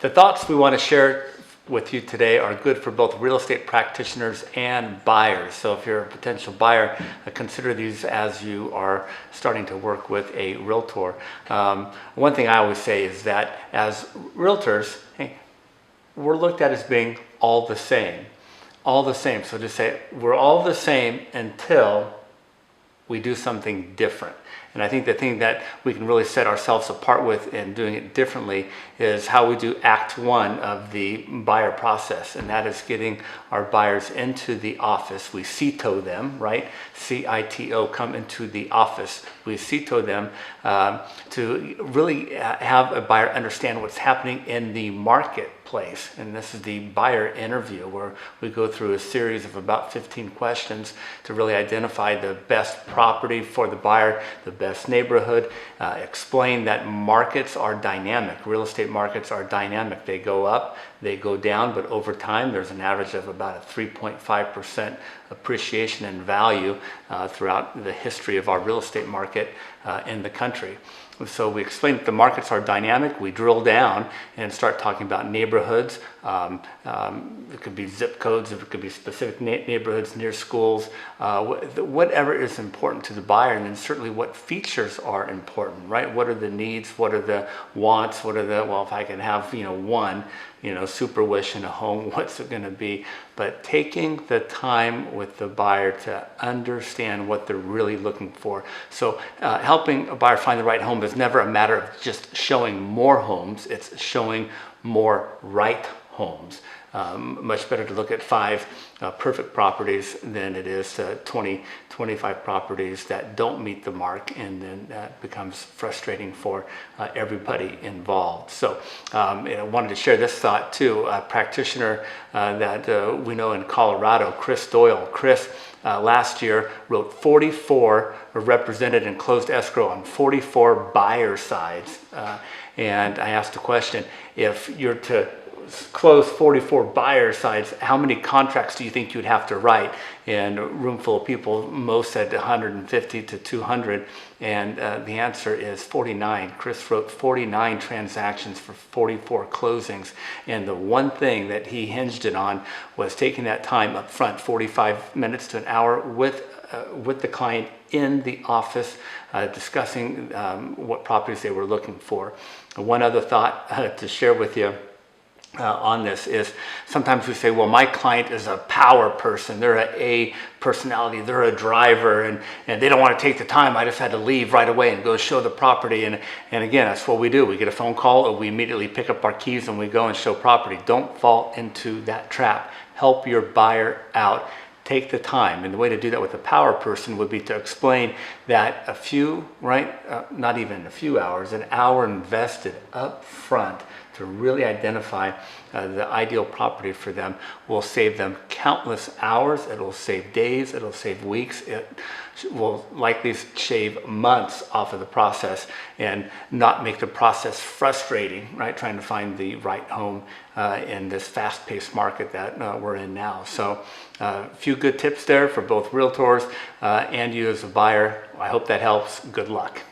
The thoughts we want to share with you today are good for both real estate practitioners and buyers. So if you're a potential buyer, consider these as you are starting to work with a realtor. One thing I always say is that as realtors, hey, we're looked at as being all the same. All the same. So just say we're all the same until we do something different. And I think the thing that we can really set ourselves apart with in doing it differently is how we do act one of the buyer process. And that is getting our buyers into the office. We CITO them, right? CITO, come into the office. We CITO them to really have a buyer understand what's happening in the marketplace. And this is the buyer interview, where we go through a series of about 15 questions to really identify the best property for the buyer, the best neighborhood, explain that markets are dynamic. Real estate markets are dynamic. They go up, they go down, but over time there's an average of about a 3.5% appreciation in value throughout the history of our real estate market in the country. So we explain that the markets are dynamic. We drill down and start talking about neighborhoods. It could be zip codes, it could be specific neighborhoods near schools, whatever is important to the buyer, and then certainly what features are important, right? What are the needs? What are the wants? What are the, well, if I can have, one, super wish in a home, what's it going to be? But taking the time with the buyer to understand what they're really looking for. So helping a buyer find the right home is never a matter of just showing more homes. It's showing more right homes. Much better to look at 5 perfect properties than it is 20, 25 properties that don't meet the mark, and then that becomes frustrating for everybody involved. So I wanted to share this thought too. A practitioner that we know in Colorado, Chris Doyle. Chris last year wrote 44, or represented and closed escrow on 44 buyer sides. And I asked the question, if you're to close 44 buyer sides, how many contracts do you think you'd have to write? And a room full of people, most said 150 to 200, and the answer is 49. Chris wrote 49 transactions for 44 closings, and the one thing that he hinged it on was taking that time up front, 45 minutes to an hour, with the client in the office, discussing what properties they were looking for. One other thought to share with you on this is, sometimes we say, well, my client is a power person, they're an A personality, they're a driver, and they don't want to take the time. I just had to leave right away and go show the property. And again, that's what we do. We get a phone call, and we immediately pick up our keys and we go and show property. Don't fall into that trap. Help your buyer out. Take the time. And the way to do that with a power person would be to explain that a few, not even a few hours, an hour invested up front to really identify the ideal property for them will save them countless hours. It'll save days, it'll save weeks, it will likely shave months off of the process, and not make the process frustrating, right? Trying to find the right home in this fast-paced market that we're in now. So a few good tips there for both realtors and you as a buyer. I hope that helps. Good luck.